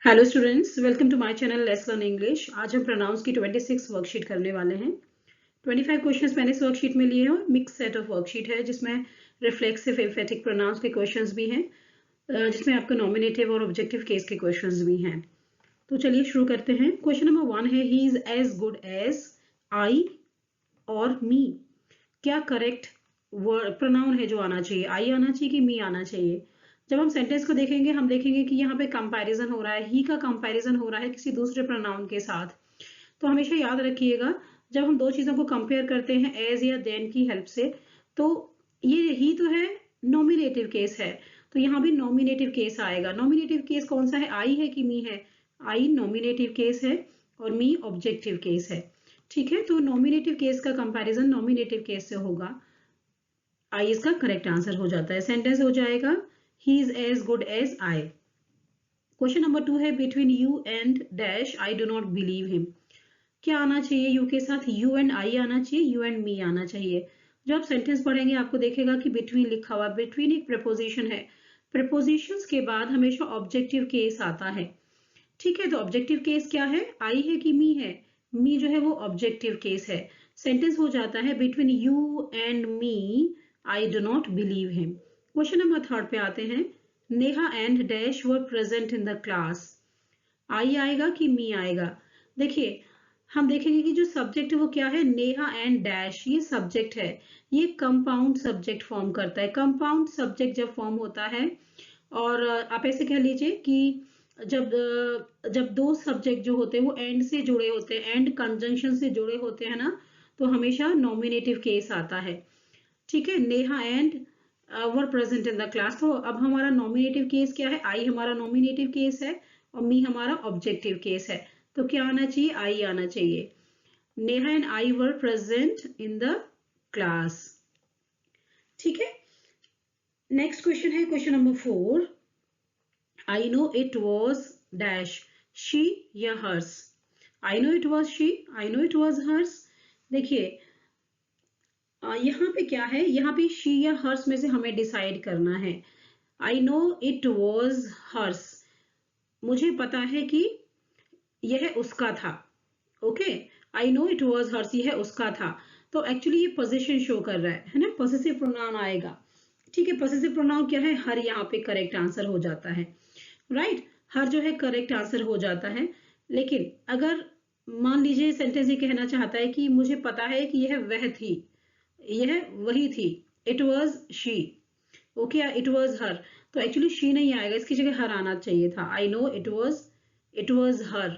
Hello students, welcome to my channel let's learn English. आज हम pronounce की 26 worksheet करने वाले हैं। 25 क्वेश्चंस मैंने इस वर्कशीट में लिए हैं और मिक्स सेट ऑफ वर्कशीट है जिसमें रिफ्लेक्सिव एम्फेटिक प्रोनाउंस के क्वेश्चंस भी हैं, जिसमें आपका नॉमिनेटिव और ऑब्जेक्टिव केस के क्वेश्चंस भी हैं। तो चलिए शुरू करते हैं। क्वेश्चन नंबर 1 है, he is as good as I और मी। क्या करेक्ट प्रोनाउन है जो आना चाहिए? आई आना चाहिए कि मी आना चाहिए? जब हम सेंटेंस को देखेंगे हम देखेंगे कि यहाँ पे कंपैरिजन हो रहा है, ही का कंपैरिजन हो रहा है किसी दूसरे प्रोनाउन के साथ। तो हमेशा याद रखिएगा, जब हम दो चीजों को कंपेयर करते हैं एज या देन की हेल्प से, तो ये ही तो है, नॉमिनेटिव केस है, तो यहाँ भी नॉमिनेटिव केस आएगा। नॉमिनेटिव केस कौन सा है? आई है कि मी है? आई नॉमिनेटिव केस है और मी ऑब्जेक्टिव केस है। ठीक है, तो नॉमिनेटिव केस का कंपैरिजन नॉमिनेटिव केस से होगा। आई इसका करेक्ट आंसर हो जाता है। सेंटेंस हो जाएगा he is as good as I. Question number 2 है, between you and dash I do not believe him. क्या आना चाहिए? यू के साथ यू एंड आई आना चाहिए, यू एंड मी आना चाहिए। जब आप सेंटेंस पढ़ेंगे आपको देखेगा कि बिटवीन लिखा हुआ, बिटवीन एक प्रपोजिशन है। प्रपोजिशंस के बाद हमेशा ऑब्जेक्टिव केस आता है। ठीक है, तो ऑब्जेक्टिव केस क्या है? आई है कि मी है? मी जो है वो ऑब्जेक्टिव केस है। सेंटेंस हो जाता है between you and me I do not believe him. Question number 3 पे आते हैं, Neha and dash were present in the class. I आएगा कि मी आएगा? देखिए, हम देखेंगे कि जो सब्जेक्ट है वो क्या है, नेहा एंड डैश, ये सब्जेक्ट है। ये कंपाउंड सब्जेक्ट फॉर्म करता है। कंपाउंड सब्जेक्ट जब फॉर्म होता है, और आप ऐसे कह लीजिए कि जब दो सब्जेक्ट जो होते हैं वो एंड से जुड़े होते हैं, एंड कंजंक्शन से जुड़े होते हैं ना, तो हमेशा नॉमिनेटिव केस आता है। ठीक है, Neha and were present in the class. तो अब हमारा नॉमिनेटिव केस क्या है? आई हमारा नॉमिनेटिव केस है और मी हमारा ऑब्जेक्टिव केस है। तो क्या आना चाहिए? आई आना चाहिए। Neha and I were present in the class. ठीक है, नेक्स्ट क्वेश्चन है question number 4, I know it was dash she या hers. I know it was she, I know it was hers. देखिए, यहाँ पे क्या है, यहाँ पे शी या हर्स में से हमें डिसाइड करना है। I know it was hers, मुझे पता है कि यह उसका था। Okay, I know it was hers, यह उसका था। तो एक्चुअली ये पोजीशन शो कर रहा है ना, पॉसेसिव प्रोनाउन आएगा। ठीक है, पॉसेसिव प्रोनाउन क्या है? हर, यहाँ पे करेक्ट आंसर हो जाता है। राइट, हर जो है करेक्ट आंसर हो जाता है। लेकिन अगर मान लीजिए सेंटेंस ये कहना चाहता है कि मुझे पता है कि यह वह थी, यह वही थी, it was she, okay, it was her, तो एक्चुअली शी नहीं आएगा, इसकी जगह हर आना चाहिए था। आई नो इट वॉज हर।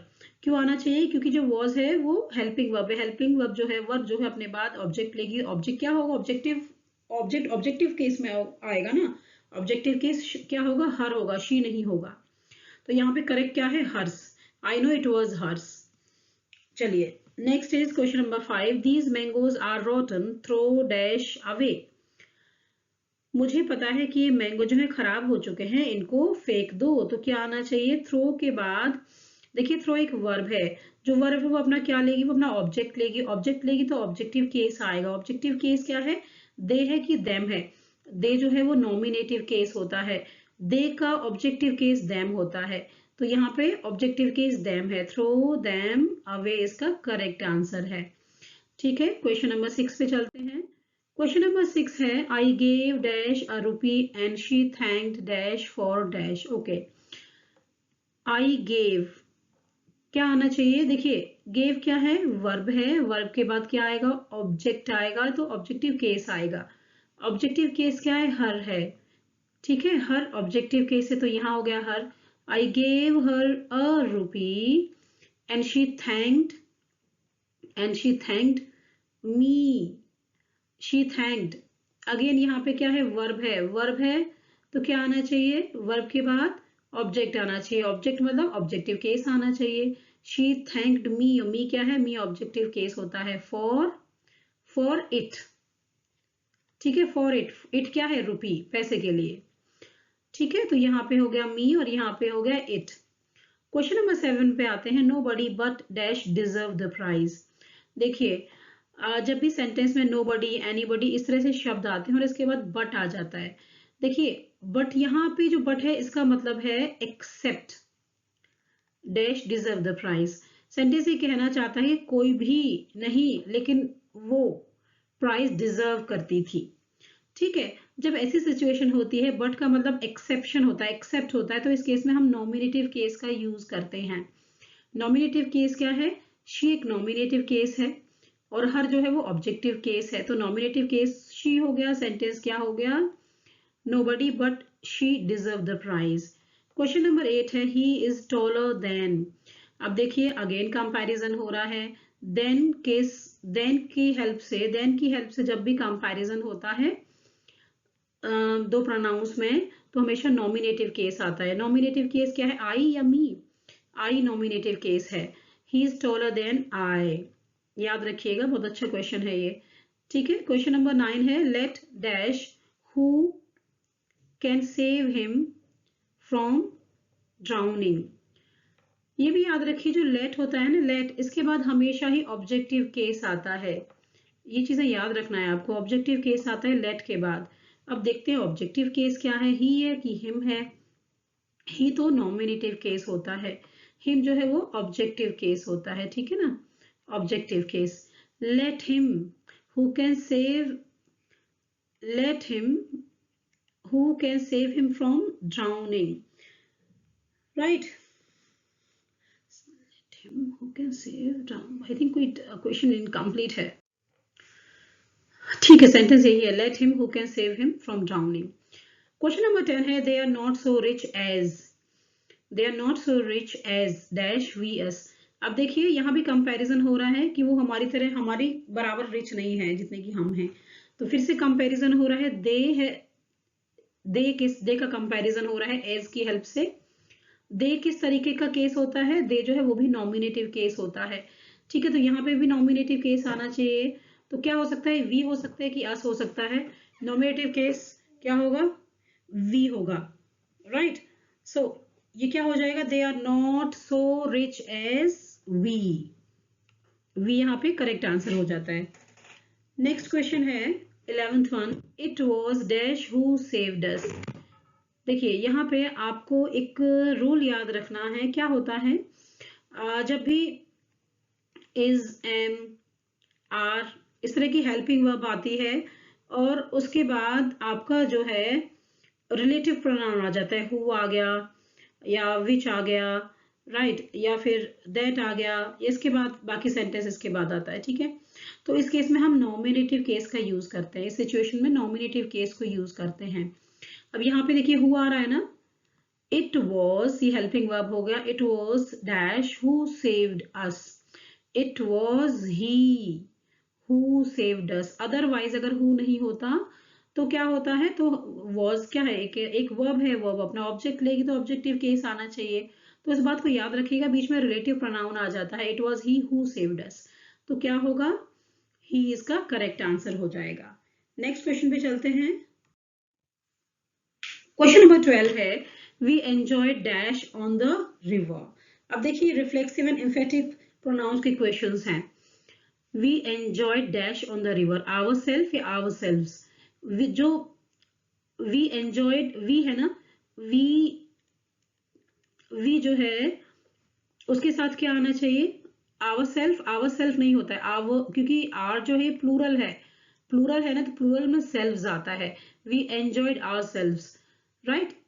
क्यों आना चाहिए? क्योंकि जो वॉज है वो हेल्पिंग वर्ब है। हेल्पिंग वर्ब जो है, वर्ब जो है अपने बाद ऑब्जेक्ट लेगी। ऑब्जेक्ट क्या होगा? ऑब्जेक्टिव, ऑब्जेक्टिव केस में आएगा ना। ऑब्जेक्टिव केस क्या होगा? हर होगा, शी नहीं होगा। तो यहाँ पे करेक्ट क्या है? Hers. I know it was hers. चलिए, next is question number 5, these mangoes are rotten, throw dash away. मुझे पता है कि ये मैंगो जो है खराब हो चुके हैं, इनको फेंक दो। तो क्या आना चाहिए? थ्रो के बाद, देखिए थ्रो एक वर्ब है, जो वर्ब है वो अपना क्या लेगी? वो अपना ऑब्जेक्ट लेगी। ऑब्जेक्ट लेगी तो ऑब्जेक्टिव केस आएगा। ऑब्जेक्टिव केस क्या है? दे है कि देम है? दे जो है वो नॉमिनेटिव केस होता है, दे का ऑब्जेक्टिव केस देम होता है। तो यहाँ पे ऑब्जेक्टिव केस देम है। थ्रो देम अवे इसका करेक्ट आंसर है। ठीक है, क्वेश्चन नंबर 6 पे चलते हैं। क्वेश्चन नंबर 6 है, I gave dash a rupee and she thanked dash for dash. Okay, I gave, क्या आना चाहिए? देखिए, गेव क्या है? वर्ब है, वर्ब के बाद क्या आएगा? ऑब्जेक्ट आएगा, तो ऑब्जेक्टिव केस आएगा। ऑब्जेक्टिव केस क्या है? हर है। ठीक है, हर ऑब्जेक्टिव केस है, तो यहाँ हो गया her. I gave her a rupee and she thanked me, she thanked. Again यहाँ पे क्या है? वर्ब है, वर्ब है, तो क्या आना चाहिए? वर्ब के बाद ऑब्जेक्ट आना चाहिए। ऑब्जेक्ट मतलब ऑब्जेक्टिव केस आना चाहिए। शी थैंक्ड मी, मी क्या है? मी ऑब्जेक्टिव केस होता है। फॉर इट, ठीक है, फॉर इट, इट क्या है? रुपी, पैसे के लिए। ठीक है, तो यहाँ पे हो गया मी और यहाँ पे हो गया इट। क्वेश्चन नंबर 7 पे आते हैं, nobody but dash deserve the prize. देखिए, जब भी सेंटेंस में नो बडी, एनी बडी, इस तरह से शब्द आते हैं और इसके बाद बट आ जाता है। देखिए, बट यहाँ पे जो बट है इसका मतलब है except. Dash deserve the prize. Sentence ये कहना चाहता है कोई भी नहीं लेकिन वो प्राइज डिजर्व करती थी। ठीक है, जब ऐसी सिचुएशन होती है बट का मतलब एक्सेप्शन होता है, एक्सेप्ट होता है, तो इस केस में हम नॉमिनेटिव केस का यूज करते हैं। नॉमिनेटिव केस क्या है? शी एक नॉमिनेटिव केस है और हर जो है वो ऑब्जेक्टिव केस है। तो नॉमिनेटिव केस शी हो गया, सेंटेंस क्या हो गया? Nobody but she deserve the prize. Question number 8 है ही इज टॉलर देन। अब देखिए अगेन कंपैरिजन हो रहा है। देन केस, देन की हेल्प से जब भी कंपैरिजन होता है दो प्रोनाउंस में तो हमेशा नॉमिनेटिव केस आता है। नॉमिनेटिव केस क्या है? आई या मी? आई नॉमिनेटिव केस है। He is taller than I, याद रखिएगा, बहुत अच्छा क्वेश्चन है ये। ठीक है, क्वेश्चन नंबर 9 है let dash who can save him from drowning. ये भी याद रखिए जो लेट होता है ना, लेट, इसके बाद हमेशा ही ऑब्जेक्टिव केस आता है। ये चीजें याद रखना है आपको, ऑब्जेक्टिव केस आता है लेट के बाद। अब देखते हैं ऑब्जेक्टिव केस क्या है, ही है कि हिम है। ही तो नॉमिनेटिव केस होता है, हिम जो है वो ऑब्जेक्टिव केस होता है। ठीक है ना, objective case. Let him who can save, let him who can save him from drowning, right. him who can save drown, I think कोई क्वेश्चन इनकम्प्लीट है। ठीक है, सेंटेंस यही है, let him who can save him from drowning. Question number 10 है they are not so rich as, they are not so rich as dash we us. अब देखिए यहाँ भी कंपैरिजन हो रहा है कि वो हमारी तरह, हमारी बराबर रिच नहीं है जितने की हम हैं। तो फिर से कंपैरिजन हो रहा है, दे है, दे का कंपैरिजन हो रहा है एज की हेल्प से। दे किस तरीके का केस होता है? दे जो है वो भी नॉमिनेटिव केस होता है। ठीक है, तो यहाँ पे भी नॉमिनेटिव केस आना चाहिए। तो क्या हो सकता है? वी हो सकता है कि अस हो सकता है। नॉमिनेटिव केस क्या होगा? वी होगा, राइट। सो ये क्या हो जाएगा? They are not so rich as we, we यहाँ पे करेक्ट आंसर हो जाता है। नेक्स्ट क्वेश्चन है 11th one, it was dash who saved us. देखिए यहाँ पे आपको एक रूल याद रखना है। क्या होता है जब भी इज, एम, आर, इस तरह की हेल्पिंग वर्ब आती है और उसके बाद आपका जो है रिलेटिव प्रोनाउन आ जाता है, हु आ गया या विच आ गया, राइट, या फिर दैट आ गया, इसके बाद बाकी सेंटेंस इसके बाद आता है। ठीक है, तो इस केस में हम नॉमिनेटिव केस का यूज करते हैं, इस सिचुएशन में नॉमिनेटिव केस को यूज करते हैं। अब यहाँ पे देखिए हु आ रहा है ना, इट वॉज, ये हेल्पिंग वर्ब हो गया, it was dash who saved us, it was he who saved us. Otherwise अगर हु नहीं होता तो क्या होता है? तो वॉज क्या है? एक वर्ब है, वर्ब अपना ऑब्जेक्ट लेगी तो ऑब्जेक्टिव केस आना चाहिए। तो इस बात को याद रखिएगा, बीच में रिलेटिव प्रोनाउन आ जाता है। It was he who saved us, तो क्या होगा? ही इसका करेक्ट आंसर हो जाएगा। नेक्स्ट क्वेश्चन पे चलते हैं। क्वेश्चन नंबर 12 है we enjoy dash on the river. अब देखिए रिफ्लेक्सिव एंड एम्फेटिक प्रोनाउंस के क्वेश्चंस हैं। We enjoy dash on the river, ourself या आवर सेल्व्स। जो वी एंजॉयड, वी है ना, वी जो है उसके साथ क्या आना चाहिए? आवर सेल्फ, आवर सेल्फ नहीं होता है आवर, क्योंकि आर जो है प्लूरल है, प्लूरल है ना, तो प्लूरल में सेल्व्स आता है। We enjoyed ourselves, right,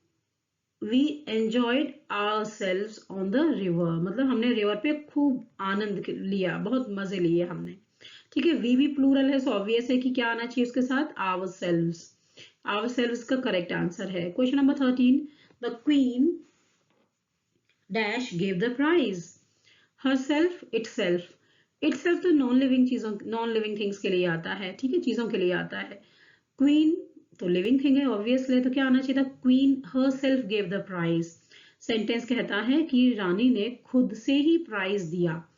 we enjoyed ourselves on the river, मतलब हमने रिवर पे खूब आनंद लिया, बहुत मजे लिए हमने। ठीक है, वी भी प्लूरल है, सो ऑब्वियस है कि क्या आना चाहिए उसके साथ? Ourselves. आवर सेल्व्स का करेक्ट आंसर है। Question number 13, the queen dash give the prize, herself, itself. Itself तो नॉन लिविंग चीजों, नॉन लिविंग थिंग्स के लिए आता है। ठीक है, चीजों के लिए आता है। क्वीन तो लिविंग थिंग है ऑब्वियसली, तो क्या आना चाहिए था? Queen herself gave the prize. Sentence कहता है कि रानी ने खुद से ही प्राइज दिया।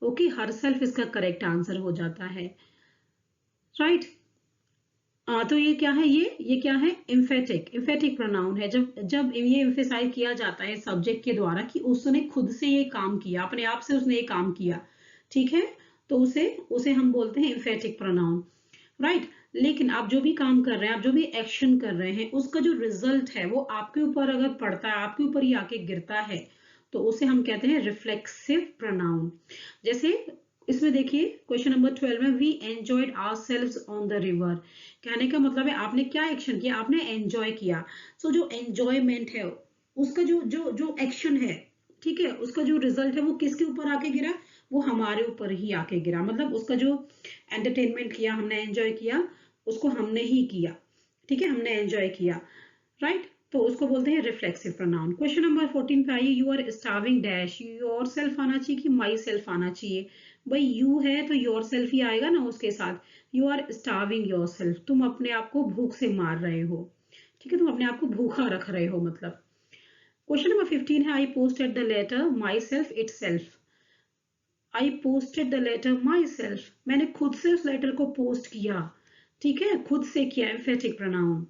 ओके, हरसेल्फ इसका करेक्ट आंसर हो जाता है, राइट। तो ये क्या है? ये क्या है? इम्फेटिक, इम्फेटिक प्रोनाउन है। जब जब ये एम्फेसाइज किया जाता है सब्जेक्ट के द्वारा कि उसने खुद से ये काम किया, अपने आप से उसने ये काम किया, ठीक है, तो उसे उसे हम बोलते हैं इम्फेटिक प्रोनाउन, राइट। लेकिन आप जो भी काम कर रहे हैं, आप जो भी एक्शन कर रहे हैं, उसका जो रिजल्ट है वो आपके ऊपर अगर पड़ता है, आपके ऊपर ही आके गिरता है, तो उसे हम कहते हैं रिफ्लेक्सिव प्रोनाउन। जैसे इसमें देखिए क्वेश्चन नंबर 12 में we enjoyed ourselves on the river. कहने का मतलब है आपने क्या एक्शन किया, आपने एंजॉय किया। सो जो एंजॉयमेंट है उसका जो जो जो एक्शन है, ठीक है, उसका जो रिजल्ट है वो किसके ऊपर आके गिरा, वो हमारे ऊपर ही आके गिरा। मतलब उसका जो एंटरटेनमेंट किया हमने, एंजॉय किया, उसको हमने ही किया, ठीक है, हमने एंजॉय किया, राइट। तो उसको बोलते हैं रिफ्लेक्सिव प्रोनाउन। क्वेश्चन नंबर 14 पे आइए, you are starving dash, yourself आना चाहिए कि माई सेल्फ आना चाहिए। भाई यू है तो योर सेल्फ ही आएगा ना उसके साथ। You are starving yourself, तुम अपने आप को भूख से मार रहे हो, ठीक है, तुम अपने आप को भूखा रख रहे हो मतलब। क्वेश्चन नंबर 15 है, I posted the letter myself itself. I posted the letter myself, मैंने खुद से उस लेटर को पोस्ट किया, ठीक है, खुद से किया, एम्फेटिक प्रोनाउन।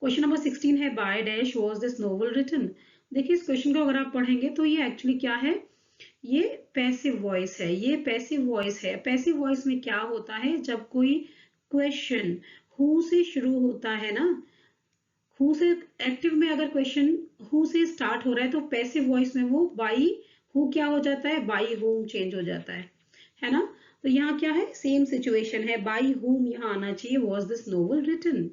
क्वेश्चन नंबर 16 है, by dash was this novel written. देखिए इस क्वेश्चन को अगर आप पढ़ेंगे तो ये एक्चुअली क्या है, ये पैसिव वॉइस है, ये पैसिव वॉइस है। पैसिव वॉइस में क्या होता है, जब कोई क्वेश्चन हु से शुरू होता है ना, हु से, एक्टिव में अगर क्वेश्चन हु से स्टार्ट हो रहा है तो पैसिव वॉइस में वो बाई हु क्या हो जाता है, बाई होम चेंज हो जाता है ना। तो यहाँ क्या है, सेम सिचुएशन है, बाई होम यहाँ आना चाहिए, was this novel written,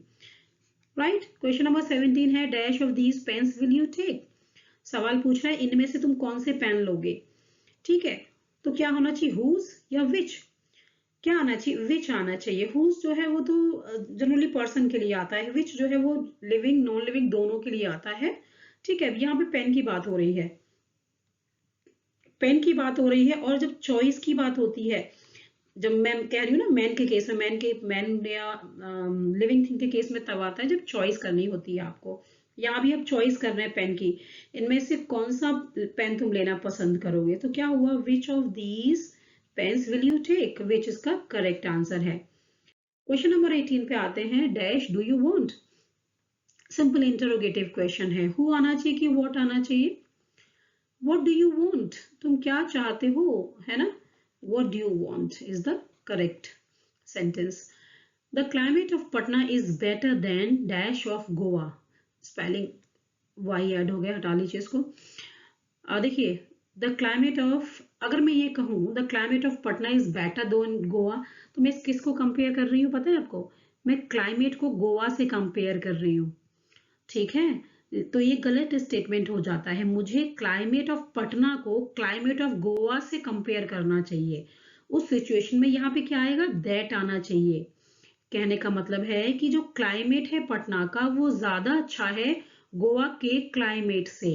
right. Question number 17 है, dash of these pens will you take. सवाल पूछ रहा है इनमें से तुम कौन से पेन लोगे, ठीक है। तो क्या होना चाहिए, हुज या विच, क्या आना चाहिए, विच आना चाहिए। हुज जो है वो तो जनरली पर्सन के लिए आता है, विच जो है वो लिविंग नॉन लिविंग दोनों के लिए आता है, ठीक है। यहाँ पे पेन की बात हो रही है, पेन की बात हो रही है। और जब चॉइस की बात होती है, जब मैं कह रही हूँ ना मैन के केस में, मैन या लिविंग थिंग के केस में तब आता है जब चॉइस करनी होती है आपको। यहाँ भी आप चॉइस कर रहे हैं पेन की, इनमें से कौन सा पेन तुम लेना पसंद करोगे। तो क्या हुआ, which of these pens will you take, which इसका करेक्ट आंसर है। क्वेश्चन नंबर 18 पे आते हैं, dash do you want. Simple interrogative question है, हु आना चाहिए कि व्हाट आना चाहिए। व्हाट डू यू वांट, तुम क्या चाहते हो, है ना। What do you want is the correct sentence. The climate of Patna is better than dash of Goa. Spelling y add हो गया, हटा लीजिए इसको। देखिए द क्लाइमेट ऑफ, अगर मैं ये कहूँ the climate of Patna is better than Goa, तो मैं किसको कंपेयर कर रही हूँ पता है आपको, मैं क्लाइमेट को गोवा से कंपेयर कर रही हूँ, ठीक है। तो ये गलत स्टेटमेंट हो जाता है, मुझे क्लाइमेट ऑफ पटना को क्लाइमेट ऑफ गोवा से कंपेयर करना चाहिए। उस सिचुएशन में यहाँ पे क्या आएगा, दैट आना चाहिए। कहने का मतलब है कि जो क्लाइमेट है पटना का वो ज्यादा अच्छा है गोवा के क्लाइमेट से,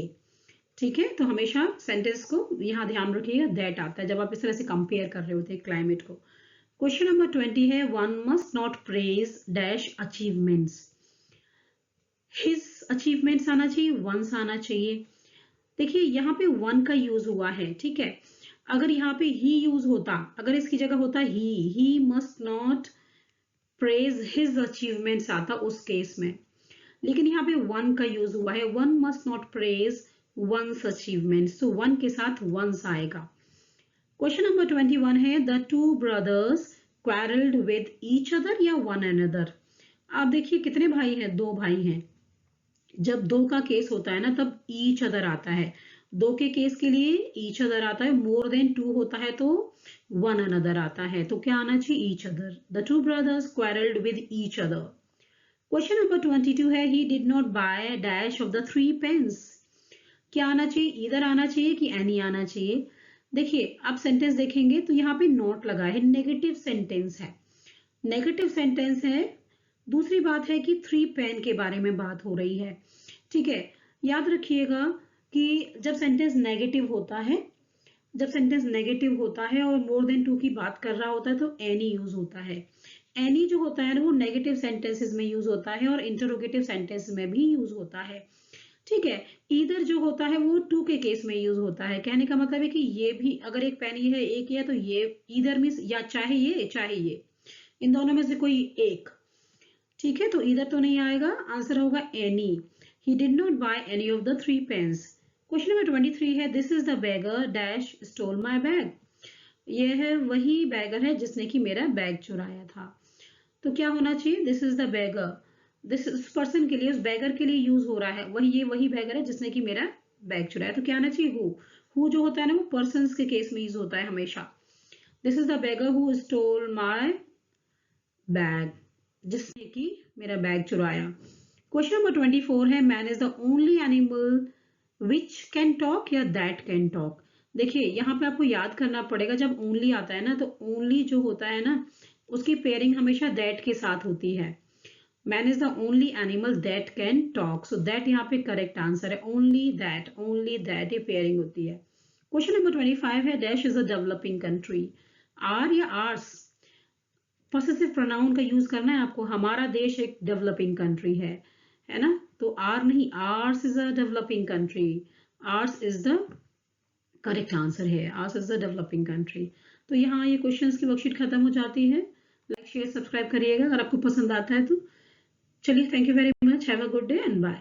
ठीक है। तो हमेशा सेंटेंस को यहाँ ध्यान रखिएगा, दैट आता है जब आप इस तरह से कंपेयर कर रहे होते हैं क्लाइमेट को। क्वेश्चन नंबर 20 है, one must not praise dash achievements. His achievements आना चाहिए, वंस आना चाहिए। देखिए यहाँ पे वन का यूज हुआ है, ठीक है। अगर यहाँ पे ही यूज होता, अगर इसकी जगह होता he must not praise his achievements आता उस केस में, लेकिन यहाँ पे वन का यूज हुआ है, one must not praise one's achievements, तो वन के साथ वंस आएगा। क्वेश्चन नंबर 21 है, the two brothers quarrelled with each other या वन अनदर। आप देखिए कितने भाई हैं, दो भाई हैं। जब दो का केस होता है ना तब ईच अदर आता है, दो के केस के लिए ईच अदर आता है, मोर देन टू होता है तो वन अनदर आता है। तो क्या आना चाहिए, each other. The two brothers quarrelled with each other. Question number 22 है, he did not buy dash of the three pens. क्या आना चाहिए, इधर आना चाहिए कि एनी आना चाहिए। देखिए आप सेंटेंस देखेंगे तो यहाँ पे नॉट लगा है, नेगेटिव सेंटेंस है, नेगेटिव सेंटेंस है। दूसरी बात है कि थ्री पेन के बारे में बात हो रही है, ठीक है। याद रखिएगा कि जब सेंटेंस नेगेटिव होता है, जब सेंटेंस नेगेटिव होता है और मोर देन टू की बात कर रहा होता है तो एनी यूज होता है। एनी जो होता है ना वो नेगेटिव सेंटेंसेस में यूज होता है और इंटरोगेटिव सेंटेंस में भी यूज होता है, ठीक है। ईदर जो होता है वो टू के केस में यूज होता है। कहने का मतलब है कि ये भी अगर एक पेन ये है, एक ये है, तो ये ईदर मीन्स या चाहे ये, इन दोनों में से कोई एक, ठीक है। तो इधर तो नहीं आएगा, आंसर होगा any. He did not buy any of the three pens. Question number 23 है, this is the beggar dash stole my bag. यह है वही बैगर है जिसने कि मेरा बैग चुराया था। तो क्या होना चाहिए, this is the bagger, this उस पर्सन के लिए, उस बैगर के लिए यूज हो रहा है, वही बैगर है जिसने कि मेरा बैग चुराया, तो क्या आना चाहिए हु जो होता है ना वो पर्सन्स के केस में यूज होता है हमेशा। This is the beggar who stole my bag, जिसने कि मेरा बैग चुराया। क्वेश्चन नंबर 24 है man is the only animal which can talk या दैट कैन टॉक। देखिए यहाँ पे आपको याद करना पड़ेगा, जब ओनली आता है ना तो ओनली जो होता है ना उसकी पेयरिंग हमेशा दैट के साथ होती है। Man is the only animal that can talk, so that यहाँ पे करेक्ट आंसर है। ओनली दैट ये पेयरिंग होती है। क्वेश्चन नंबर 25 है dash is a developing country. Our या आर्स, पॉसेसिव प्रोनाउन का यूज करना है आपको। हमारा देश एक डेवलपिंग कंट्री है ना, तो आर नहीं, ours is a developing country. Ours is the correct answer है, ours is the developing country. तो यहाँ ये क्वेश्चंस की वर्कशीट खत्म हो जाती है। लाइक शेयर सब्सक्राइब करिएगा अगर आपको पसंद आता है तो। चलिए, thank you very much, have a good day and bye.